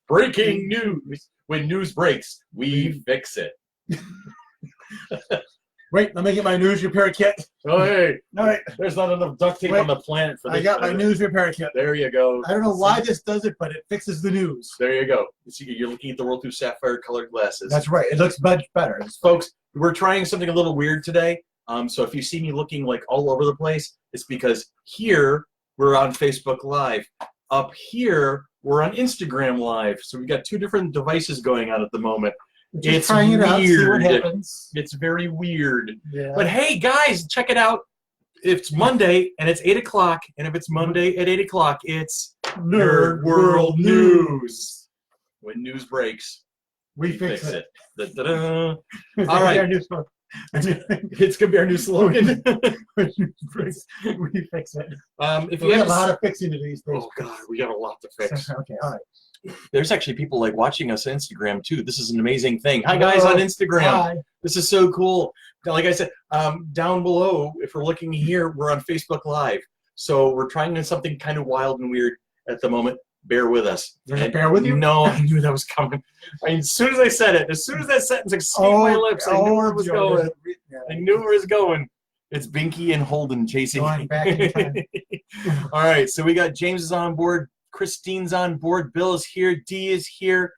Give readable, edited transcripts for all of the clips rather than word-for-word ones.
Breaking news. When news breaks, we fix it. Wait, let me get my news repair kit. Oh, hey. All right. There's not enough duct tape on the planet for this. I got my news repair kit. There you go. I don't know why this does it, but it fixes the news. There you go. You're looking at the world through sapphire-colored glasses. That's right. It looks much better. Folks, we're trying something a little weird today. So if you see me looking like all over the place, it's because here we're on Facebook Live. Up here, we're on Instagram Live. So we've got two different devices going on at the moment. It's trying it weird. out, see what happens. It's very weird. Yeah. But hey, guys, check it out. It's Monday, and it's 8 o'clock. And if it's Monday at 8 o'clock, it's Nerd World News. When news breaks, we fix it. Da-da-da. All right. It's going to be our new slogan. We fix it. If you we have have a lot of fixing to these days. Oh, God, we got a lot to fix. Okay, all right. There's actually people like watching us on Instagram too. This is an amazing thing. Hi guys on Instagram. Hi. This is so cool. Like I said, down below, if we're looking here, we're on Facebook Live. So we're trying something kind of wild and weird at the moment. Bear with us. Bear with you? No, I knew that was coming. I mean, as soon as I said it, as soon as that sentence escaped my lips, I knew where it was going. I knew where it was going. It's Binky and Holden chasing me. Back in time. All right, so we got James is on board. Christine's on board. Bill is here. Dee is here.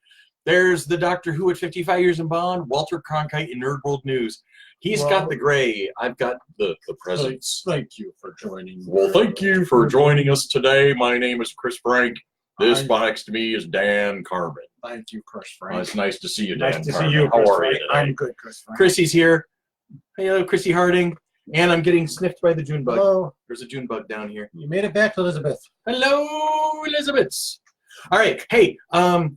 There's the Doctor Who at 55 years in Bond. Walter Cronkite in Nerd World News. He's got the gray. I've got the presents. Thank you for joining. Well, thank you for joining us today. My name is Chris Frank. This next to me is Dan Carbon. Thank you, Chris Frank. It's nice to see you, Dan. Nice to see you. How are you today? I'm good, Chris Frank. Chrissy's here. Hello, Chrissy Harding. And I'm getting sniffed by the June bug. Hello. There's a June bug down here. You made it back, Elizabeth. Hello, Elizabeth. All right. Hey,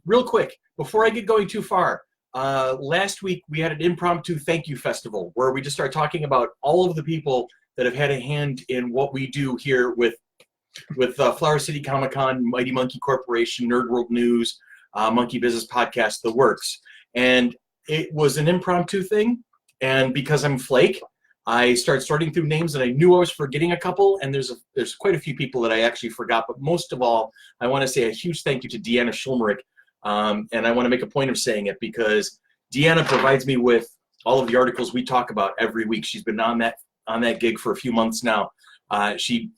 real quick, before I get going too far, last week we had an impromptu thank you festival where we just started talking about all of the people that have had a hand in what we do here with Flower City Comic Con, Mighty Monkey Corporation, Nerd World News, Monkey Business Podcast, the works. And it was an impromptu thing. And because I'm Flake, I started sorting through names, and I knew I was forgetting a couple, and there's quite a few people that I actually forgot. But most of all, I want to say a huge thank you to Deanna Schulmerich, and I want to make a point of saying it because Deanna provides me with all of the articles we talk about every week. She's been on that gig for a few months now. She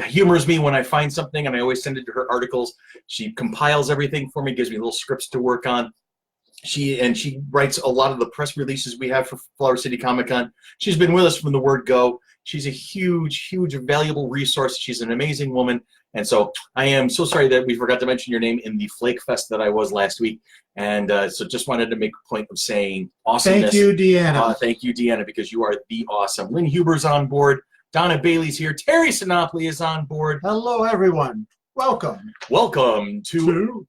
humors me when I find something, and I always send it to her articles. She compiles everything for me, gives me little scripts to work on. She writes a lot of the press releases we have for Flower City Comic Con. She's been with us from the word go. She's a huge, huge, valuable resource. She's an amazing woman. And so I am so sorry that we forgot to mention your name in the Flake Fest that I was last week. And so just wanted to make a point of saying awesomeness. Thank you, Deanna. Thank you, Deanna, because you are the awesome. Lynn Huber's on board. Donna Bailey's here. Terry Sinopoli is on board. Hello, everyone. Welcome. Welcome to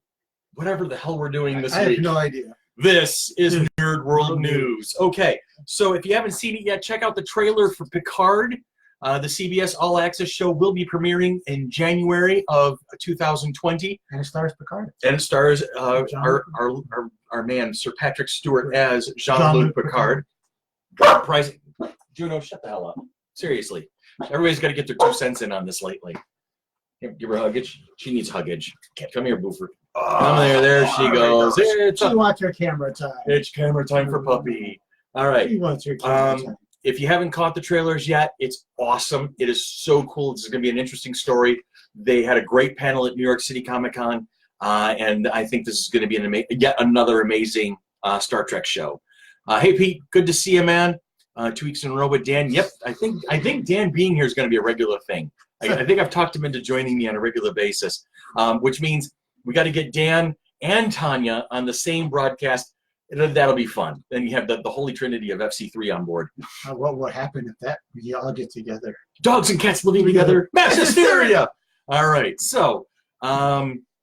whatever the hell we're doing this week. I have no idea. This is Nerd World News. Okay, so if you haven't seen it yet, check out the trailer for Picard. The CBS All Access show will be premiering in January of 2020. And it stars Picard. And it stars our man, Sir Patrick Stewart, as Jean-Luc Picard. Surprising. Juno, shut the hell up. Seriously. Everybody's got to get their 2 cents in on this lately. Give her a huggage. She needs huggage. Come here, Boofer. Come there she goes. She wants her camera time. It's camera time for Puppy. All right. She wants her camera time. If you haven't caught the trailers yet, it's awesome. It is so cool. This is going to be an interesting story. They had a great panel at New York City Comic Con, and I think this is going to be yet another amazing Star Trek show. Hey, Pete, good to see you, man. 2 weeks in a row with Dan. Yep, I think Dan being here is going to be a regular thing. I think I've talked him into joining me on a regular basis, which means we got to get Dan and Tanya on the same broadcast. That'll be fun. Then you have the holy trinity of FC3 on board. What will happen if we all get together? Dogs and cats living together. Mass hysteria. All right. So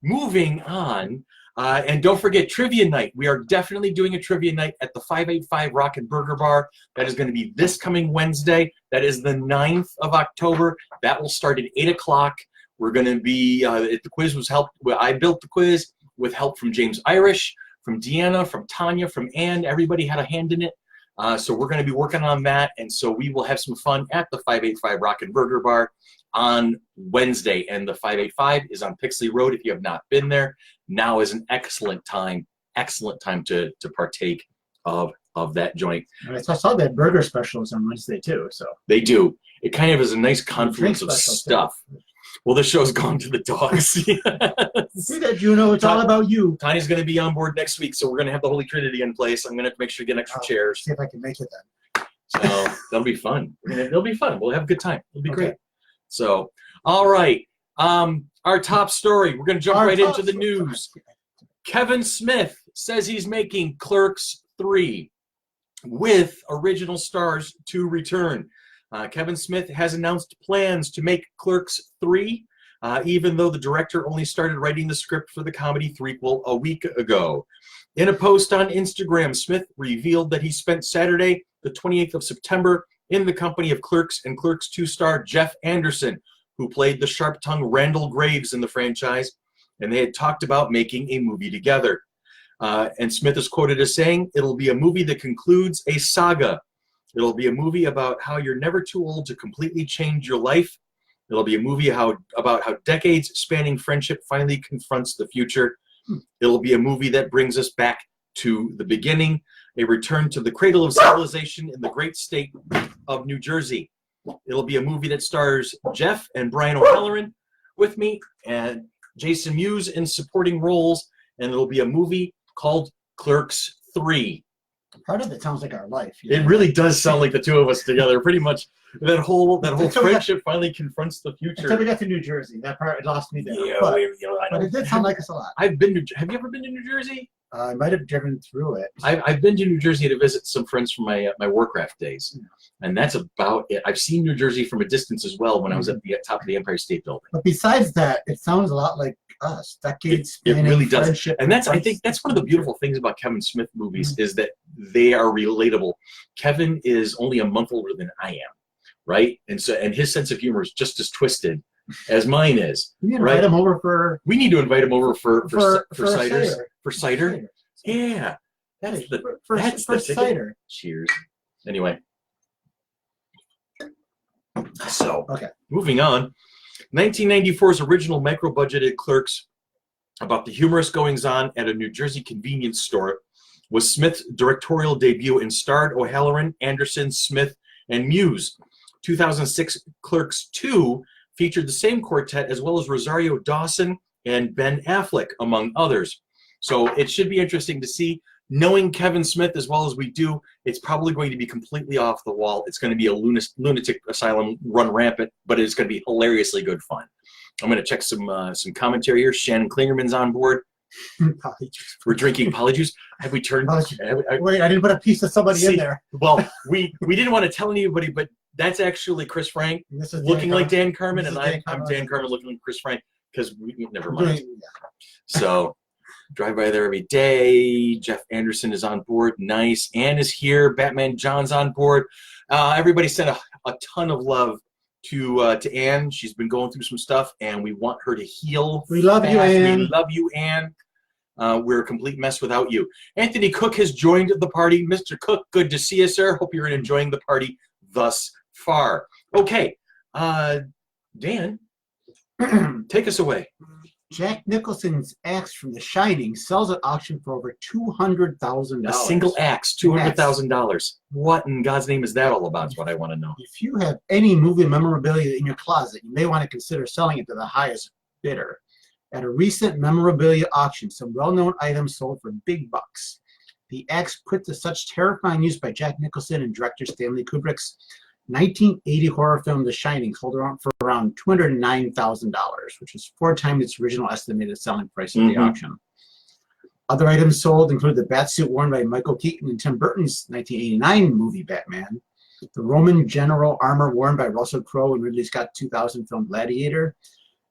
moving on. And don't forget Trivia Night. We are definitely doing a Trivia Night at the 585 Rock and Burger Bar. That is going to be this coming Wednesday. That is the 9th of October. That will start at 8 o'clock. We're going to be, the quiz was helped. I built the quiz with help from James Irish, from Deanna, from Tanya, from Ann. Everybody had a hand in it. So we're going to be working on that, and so we will have some fun at the 585 Rock and Burger Bar on Wednesday. And the 585 is on Pixley Road. If you have not been there, now is an excellent time to partake of that joint. I saw that burger specials on Wednesday too. So they do. It kind of is a nice confluence of special, stuff. Too. Well, this show's gone to the dogs. See that, Juno? It's all about you. Tony's going to be on board next week, so we're going to have the Holy Trinity in place. I'm going to have to make sure to get extra chairs. See if I can make it then. So that'll be fun. It'll be fun. We'll have a good time. It'll be great. So, all right. Our top story. We're going to jump right into the news. Kevin Smith says he's making Clerks 3 with original stars to return. Kevin Smith has announced plans to make Clerks 3, even though the director only started writing the script for the comedy threequel a week ago. In a post on Instagram, Smith revealed that he spent Saturday, the 28th of September, in the company of Clerks and Clerks II star Jeff Anderson, who played the sharp-tongued Randall Graves in the franchise, and they had talked about making a movie together. And Smith is quoted as saying, "It'll be a movie that concludes a saga. It'll be a movie about how you're never too old to completely change your life. It'll be a movie about how decades-spanning friendship finally confronts the future. It'll be a movie that brings us back to the beginning, a return to the cradle of civilization in the great state of New Jersey. It'll be a movie that stars Jeff and Brian O'Halloran with me and Jason Mewes in supporting roles, and it'll be a movie called Clerks 3. Part of it sounds like our life. It really does sound like the two of us together. Pretty much that whole friendship finally confronts the future. Until we got to New Jersey, that part lost me there. Yeah, but it did sound like us a lot. Have you ever been to New Jersey? I might have driven through it. I've been to New Jersey to visit some friends from my Warcraft days, and that's about it. I've seen New Jersey from a distance as well when I was at the top of the Empire State Building. But besides that, it sounds a lot like us. Decades. It really does, and I think that's one of the beautiful things about Kevin Smith movies is that they are relatable. Kevin is only a month older than I am, right? And his sense of humor is just as twisted as mine is. We need to invite him over for. We need to invite him over for ciders. cider. For cider. Yeah, that's the cider. Cheers. Anyway, so moving on. 1994's original micro-budgeted Clerks, about the humorous goings-on at a New Jersey convenience store, was Smith's directorial debut and starred O'Halloran, Anderson, Smith, and Mewes. 2006 Clerks II featured the same quartet as well as Rosario Dawson and Ben Affleck, among others. So it should be interesting to see. Knowing Kevin Smith as well as we do, it's probably going to be completely off the wall. It's going to be a lunatic asylum run rampant, but it's going to be hilariously good fun. I'm going to check some commentary here. Shannon Klingerman's on board. We're drinking Polyjuice. Have we turned? Wait, I didn't put a piece of somebody in there. Well, we didn't want to tell anybody, but that's actually Chris Frank looking like Dan Carmen, and I'm Dan Carmen looking like Chris Frank because we never mind. So. Drive by there every day. Jeff Anderson is on board. Nice. Ann is here. Batman John's on board. Everybody sent a ton of love to Ann. She's been going through some stuff, and we want her to heal. We love you, Ann. We love you, Ann. We're a complete mess without you. Anthony Cook has joined the party. Mr. Cook, good to see you, sir. Hope you're enjoying the party thus far. Okay. Dan, take us away. Jack Nicholson's axe from The Shining sells at auction for over $200,000. A single axe, $200,000. What in God's name is that all about? Is what I want to know. If you have any movie memorabilia in your closet, you may want to consider selling it to the highest bidder. At a recent memorabilia auction, some well-known items sold for big bucks. The axe put to such terrifying use by Jack Nicholson and director Stanley Kubrick's 1980 horror film The Shining sold around for around $209,000, which is 4 times its original estimated selling price at the auction. Other items sold include the batsuit worn by Michael Keaton in Tim Burton's 1989 movie Batman, the Roman general armor worn by Russell Crowe in Ridley Scott's 2000 film Gladiator,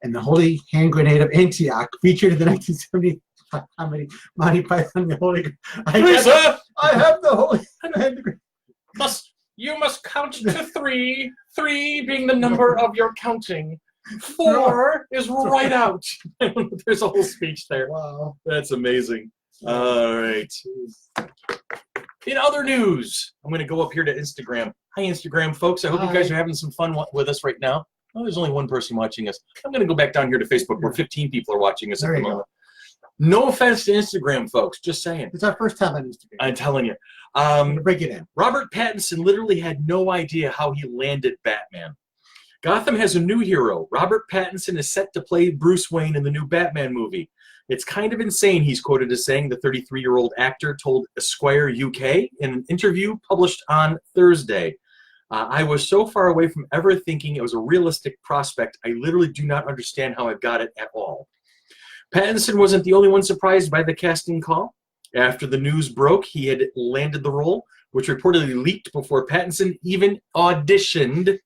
and the holy hand grenade of Antioch featured in the 1970 comedy Monty Python the Holy. I have the holy hand grenade. You must count to 3, 3 being the number of your counting. 4 is right out. There's a whole speech there. Wow. That's amazing. All right. In other news, I'm going to go up here to Instagram. Hi, Instagram folks. I hope you guys are having some fun with us right now. Oh, there's only one person watching us. I'm going to go back down here to Facebook where 15 people are watching us at the moment. No offense to Instagram folks, just saying. It's our first time on Instagram. I'm telling you. Break it in. Robert Pattinson literally had no idea how he landed Batman. Gotham has a new hero. Robert Pattinson is set to play Bruce Wayne in the new Batman movie. It's kind of insane, he's quoted as saying, the 33-year-old actor told Esquire UK in an interview published on Thursday. I was so far away from ever thinking it was a realistic prospect, I literally do not understand how I got it at all. Pattinson wasn't the only one surprised by the casting call. After the news broke, he had landed the role, which reportedly leaked before Pattinson even auditioned.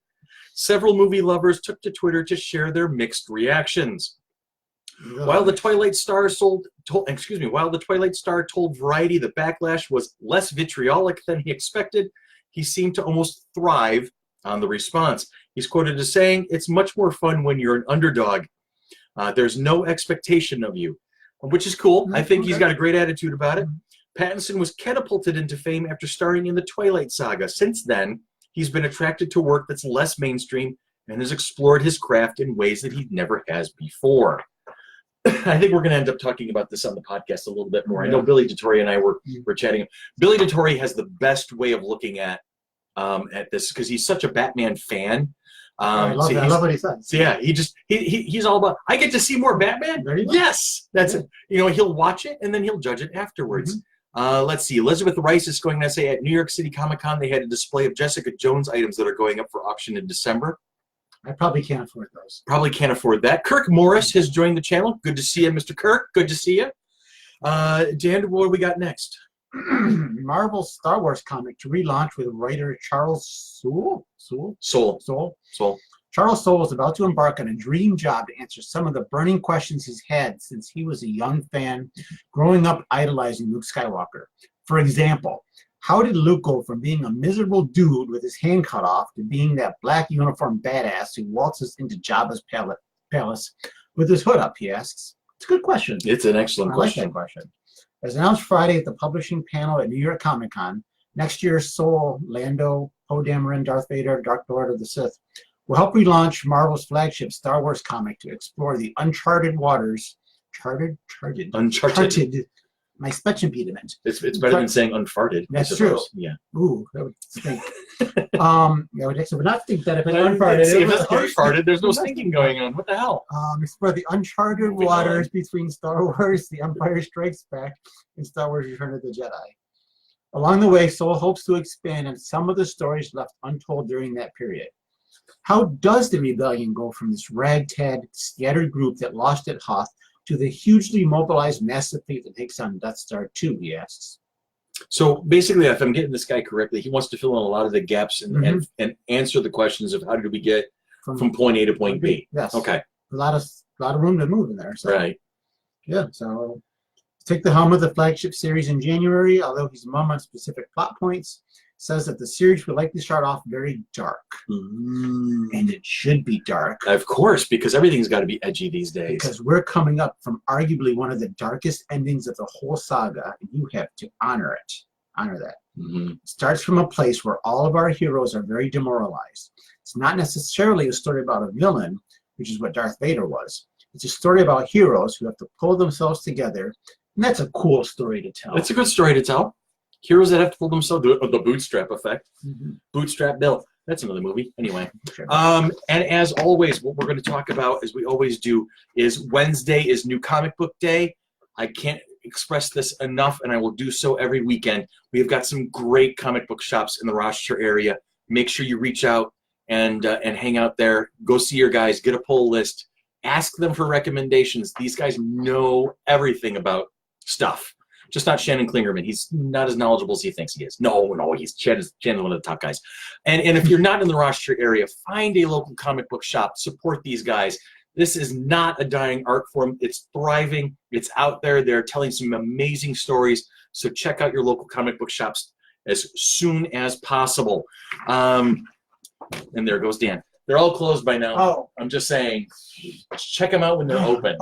Several movie lovers took to Twitter to share their mixed reactions. While the Twilight Star told Variety the backlash was less vitriolic than he expected, he seemed to almost thrive on the response. He's quoted as saying, "It's much more fun when you're an underdog. There's no expectation of you," which is cool. I think he's got a great attitude about it. Pattinson was catapulted into fame after starring in the Twilight Saga. Since then, he's been attracted to work that's less mainstream and has explored his craft in ways that he never has before. I think we're going to end up talking about this on the podcast a little bit more. I know Billy DeTore and I were chatting. Billy DeTore has the best way of looking at this because he's such a Batman fan. I love what he says. So yeah, he's all about, I get to see more Batman? Yes! That's it. You know, he'll watch it and then he'll judge it afterwards. Let's see. Elizabeth Rice is going to say at New York City Comic Con they had a display of Jessica Jones items that are going up for auction in December. I probably can't afford those. Probably can't afford that. Kirk Morris has joined the channel. Good to see you, Mr. Kirk. Good to see you. Dan, what do we got next? Marvel Star Wars comic to relaunch with writer Charles Soule. Charles Soule is about to embark on a dream job to answer some of the burning questions he's had since he was a young fan, growing up idolizing Luke Skywalker. For example, how did Luke go from being a miserable dude with his hand cut off to being that black uniform badass who waltzes into Jabba's palace with his hood up, he asks. It's a good question. It's an excellent question. I like that question. As announced Friday at the publishing panel at New York Comic Con, next year's Soul, Lando, Poe Dameron, Darth Vader, Dark Lord of the Sith will help relaunch Marvel's flagship Star Wars comic to explore the uncharted waters. Uncharted. My speech impediment. It's better than saying unfarted. That's true. Yeah. Ooh, that would stink. Would not think that if it's unfarted. If it's unfarted, there's no stinking going on. What the hell? Explore the uncharted waters between Star Wars, The Empire Strikes Back, and Star Wars Return of the Jedi. Along the way, Soul hopes to expand on some of the stories left untold during that period. How does the rebellion go from this ragtag, scattered group that lost at Hoth to the hugely mobilized massive fleet that takes on Death Star 2, he asks. So basically, if I'm getting this guy correctly, he wants to fill in a lot of the gaps and answer the questions of how do we get from point A to point B. Yes. Okay. A lot of room to move in there. So. Right. Yeah, so take the helm of the flagship series in January, although he's mum on specific plot points. Says that the series will likely start off very dark. And it should be dark. Of course, because everything's got to be edgy these days. Because we're coming up from arguably one of the darkest endings of the whole saga, and you have to honor it. Honor that. It starts from a place where all of our heroes are very demoralized. It's not necessarily a story about a villain, which is what Darth Vader was. It's a story about heroes who have to pull themselves together, and that's a cool story to tell. It's a good story to tell. Heroes that have to pull themselves, the bootstrap effect. Bootstrap Bill. That's another movie. Anyway. And as always, what we're going to talk about, as we always do, is Wednesday is New Comic Book Day. I can't express this enough, and I will do so every weekend. We have got some great comic book shops in the Rochester area. Make sure you reach out and hang out there. Go see your guys. Get a pull list. Ask them for recommendations. These guys know everything about stuff. Just not Shannon Klingerman. He's not as knowledgeable as he thinks he is. No, he's Shannon's one of the top guys. And if you're not in the Rochester area, find a local comic book shop. Support these guys. This is not a dying art form. It's thriving. It's out there. They're telling some amazing stories. So check out your local comic book shops as soon as possible. And there goes Dan. They're all closed by now. Oh. I'm just saying, check them out when they're open.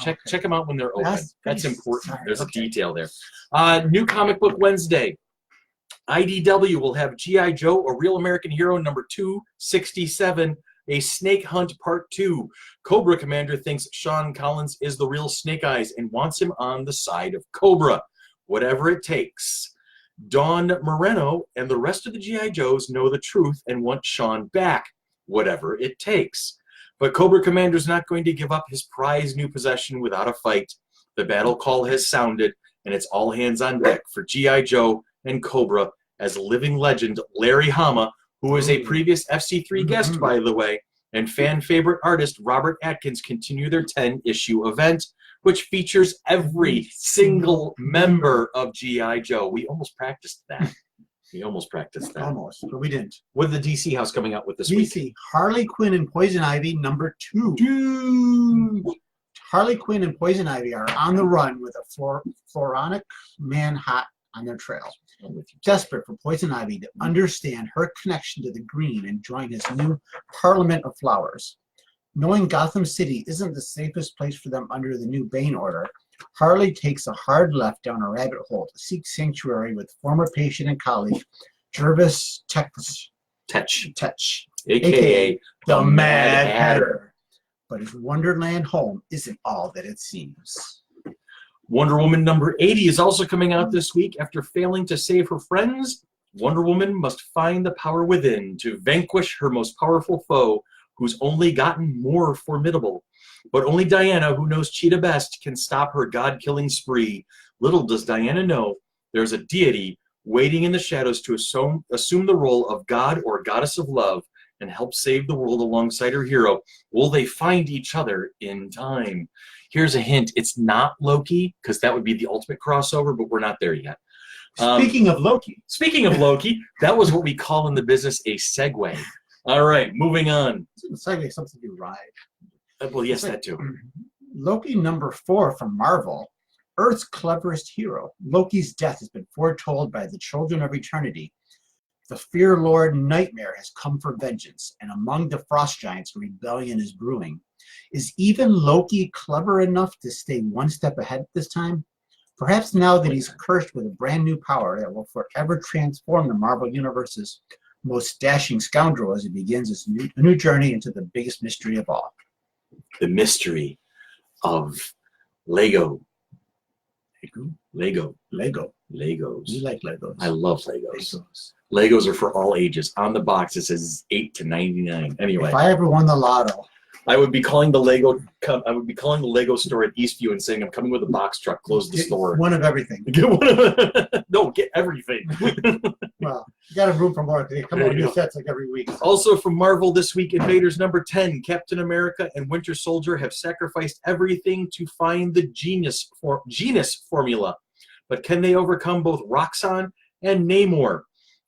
Check them out when they're open. That's important. There's a detail there. New Comic Book Wednesday. IDW will have G.I. Joe, A Real American Hero number 267, A Snake Hunt Part 2. Cobra Commander thinks Sean Collins is the real Snake Eyes and wants him on the side of Cobra. Whatever it takes. Dawn Moreno and the rest of the G.I. Joes know the truth and want Sean back. Whatever it takes. But Cobra Commander's not going to give up his prized new possession without a fight. The battle call has sounded, and it's all hands on deck for G.I. Joe and Cobra as living legend Larry Hama, who is a previous FC3 guest, by the way, and fan favorite artist Robert Atkins continue their 10-issue event, which features every single member of G.I. Joe. We almost practiced that. Almost, but we didn't. What is the DC House coming out with this week? DC, Harley Quinn and Poison Ivy number 2. Harley Quinn and Poison Ivy are on the run with a Floronic man hot on their trail. Desperate for Poison Ivy to understand her connection to the green and join his new Parliament of Flowers. Knowing Gotham City isn't the safest place for them under the new Bane order, Harley takes a hard left down a rabbit hole to seek sanctuary with former patient and colleague Jervis Tetch, a.k.a. the Mad Hatter. But his Wonderland home isn't all that it seems. Wonder Woman number 80 is also coming out this week. After failing to save her friends, Wonder Woman must find the power within to vanquish her most powerful foe, who's only gotten more formidable. But only Diana, who knows Cheetah best, can stop her god-killing spree. Little does Diana know there's a deity waiting in the shadows to assume the role of god or goddess of love and help save the world alongside her hero. Will they find each other in time? Here's a hint. It's not Loki, because that would be the ultimate crossover, but we're not there yet. Speaking of Loki, that was what we call in the business a segue. All right, moving on. Segue, something to ride. Well, yes, that too. Loki number 4 from Marvel. Earth's cleverest hero. Loki's death has been foretold by the children of eternity. The Fear Lord Nightmare has come for vengeance, and among the Frost Giants, rebellion is brewing. Is even Loki clever enough to stay one step ahead this time? Perhaps now that he's cursed with a brand new power that will forever transform the Marvel Universe's most dashing scoundrel as he begins his new journey into the biggest mystery of all. The mystery of Lego. Legos. You like Legos. I love Legos. Legos are for all ages. On the box it says 8 to 99. Anyway, if I ever won the lotto, I would be calling the Lego store at Eastview and saying, "I'm coming with a box truck. Close the store." One of everything. No, get everything. Well, you got a room for more. They come out with new sets like every week. Also from Marvel this week, Invaders number 10. Captain America and Winter Soldier have sacrificed everything to find the genus formula. But can they overcome both Roxxon and Namor?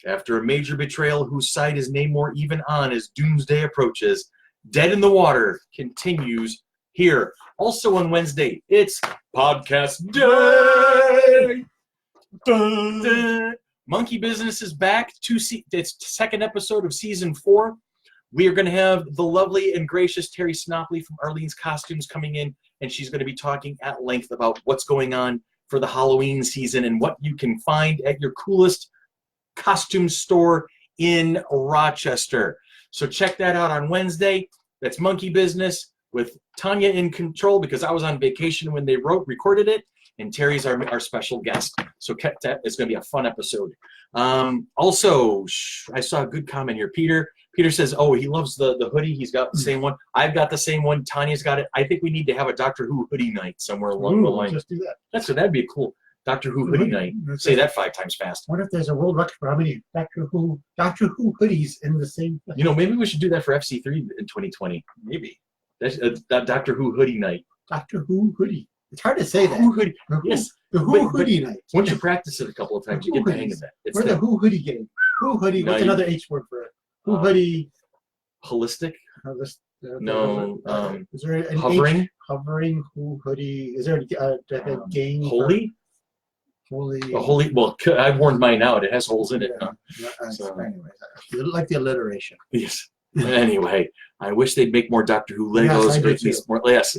After a major betrayal, whose side is Namor even on as Doomsday approaches? Dead in the Water continues here. Also on Wednesday, it's Podcast Day. Dun, dun. Monkey Business is back. It's second episode of season 4. We are going to have the lovely and gracious Terry Snopley from Arlene's Costumes coming in, and she's going to be talking at length about what's going on for the Halloween season and what you can find at your coolest costume store in Rochester. So check that out on Wednesday. That's Monkey Business with Tanya in control because I was on vacation when they recorded it, and Terry's our special guest. So it's going to be a fun episode. Also, I saw a good comment here. Peter says, oh, he loves the hoodie. He's got the same one. I've got the same one. Tanya's got it. I think we need to have a Doctor Who hoodie night somewhere along the line. Just do that. That'd be a cool Doctor Who hoodie night. Say that 5 times fast. What if there's a world record for how many Doctor Who hoodies in the same place? Maybe we should do that for FC3 in 2020. Maybe. That's that Doctor Who hoodie night. Doctor Who hoodie. It's hard to say that. Who hoodie. Yes. The Who hoodie night. Once you practice it a couple of times, you get the hang of that. We're the Who hoodie game. Who hoodie. What's another H word for it? Who hoodie. Holistic? No. Is there an hovering? Hovering Who hoodie. Is there a game? Holy? Holy. Holy. Well, I've worn mine out. It has holes in it. Anyways, like the alliteration. Yes. Anyway, I wish they'd make more Doctor Who Legos, or at least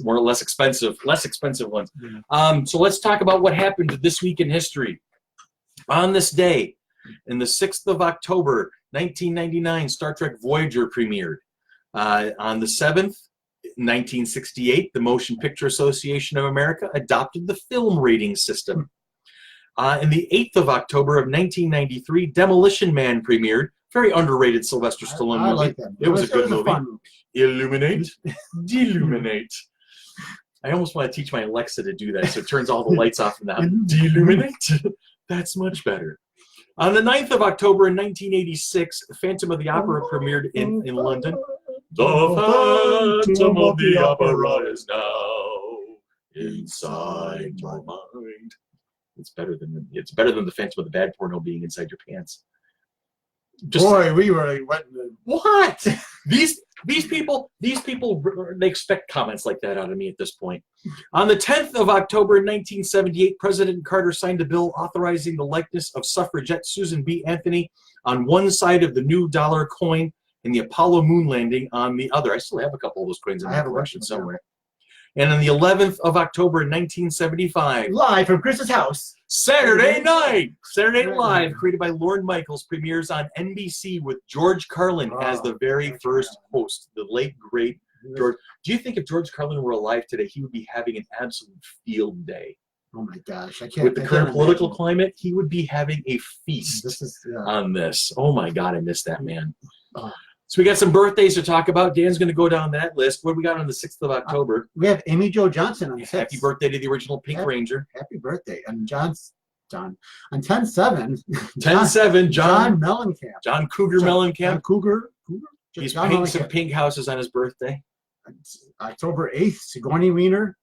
less expensive ones. Yeah. So let's talk about what happened this week in history. On this day, And the 6th of October, 1999, Star Trek Voyager premiered. On the 7th, 1968, the Motion Picture Association of America adopted the film rating system. In the 8th of October of 1993, Demolition Man premiered. Very underrated Sylvester Stallone movie. I like that. It was a good movie. Fun movie. Illuminate, deluminate. I almost want to teach my Alexa to do that so it turns all the lights off now. Deluminate. That's much better. On the 9th of October in 1986, Phantom of the Opera premiered in London. The Phantom of the Opera is now inside your mind. It's better than the Phantom of the Bad Porno being inside your pants. Boy, we were like, what? These people, they expect comments like that out of me at this point. On the 10th of October in 1978, President Carter signed a bill authorizing the likeness of suffragette Susan B. Anthony on one side of the new dollar coin and the Apollo moon landing on the other. I still have a couple of those coins in my collection somewhere. And on the 11th of October in 1975, live from Chris's house, Saturday Night Live, created by Lorne Michaels, premieres on NBC with George Carlin as the very first host, the late, great George. Do you think if George Carlin were alive today, he would be having an absolute field day? Oh my gosh, I can't. With the current political climate, he would be having a feast on this. Oh my God, I miss that man. So we got some birthdays to talk about. Dan's going to go down that list. What do we got on the 6th of October? We have Amy Jo Johnson on the 6th. Happy birthday to the original Pink Ranger. Happy birthday. And John. On 10/7. 10/7, John Mellencamp. John Cougar Mellencamp. John Cougar. He's painting some pink houses on his birthday. October 8th, Sigourney Weiner.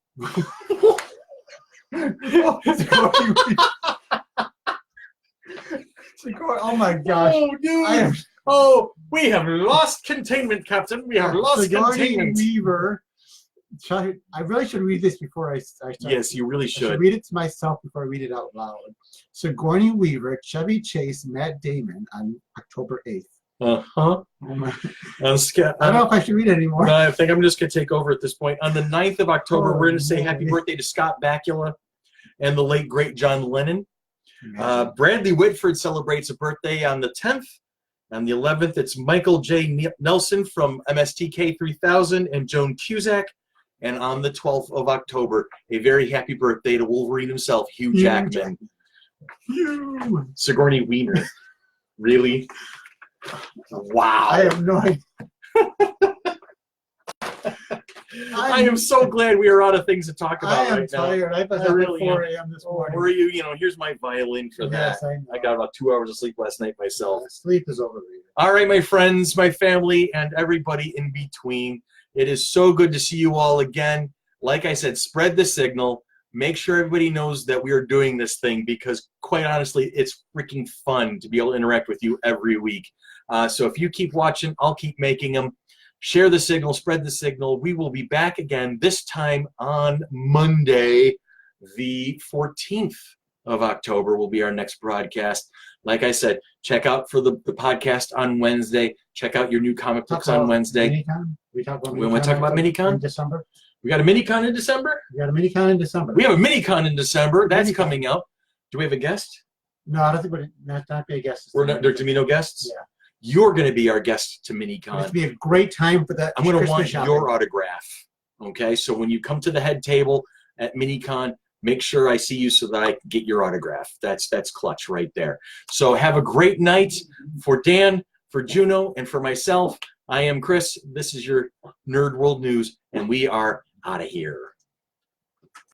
Oh my gosh. Oh, dude. Oh, we have lost containment, Captain. We have lost containment. Weaver. I really should read this before I start. Yes, you really should. I should read it to myself before I read it out loud. Sigourney Weaver, Chevy Chase, Matt Damon on October 8th. Uh-huh. I don't know if I should read it anymore. No, I think I'm just going to take over at this point. On the 9th of October, we're going to say happy birthday to Scott Bakula and the late, great John Lennon. Bradley Whitford celebrates a birthday on the 10th. On the 11th, it's Michael J. Nelson from MSTK 3000 and Joan Cusack. And on the 12th of October, a very happy birthday to Wolverine himself, Hugh Jackman. Sigourney Weiner. Really? Wow. I have no idea. I am so glad we are out of things to talk about right now. I am tired. I was up at 4 a.m. this morning. Were you? Here's my violin for that. Yes, I got about 2 hours of sleep last night myself. Sleep is overrated. All right, my friends, my family, and everybody in between. It is so good to see you all again. Like I said, spread the signal. Make sure everybody knows that we are doing this thing because, quite honestly, it's freaking fun to be able to interact with you every week. So if you keep watching, I'll keep making them. Share the signal, spread the signal. We will be back again this time on Monday, the 14th of October will be our next broadcast. Like I said, check out for the podcast on Wednesday. Check out your new comic books on Wednesday. Mini-con? We want to talk about Mini-con? In December. We got a Mini-con in December? We got a Mini-con in December. We have a Mini-con in December. That's coming up. Do we have a guest? No, I don't think we're not be a guest. There's going to be no guests? Yeah. You're going to be our guest to Mini-con. It's going to be a great time for that. I'm going to want your autograph. Okay? So when you come to the head table at Mini-con, make sure I see you so that I can get your autograph. That's clutch right there. So have a great night. For Dan, for Juno, and for myself, I am Chris. This is your Nerd World News, and we are out of here.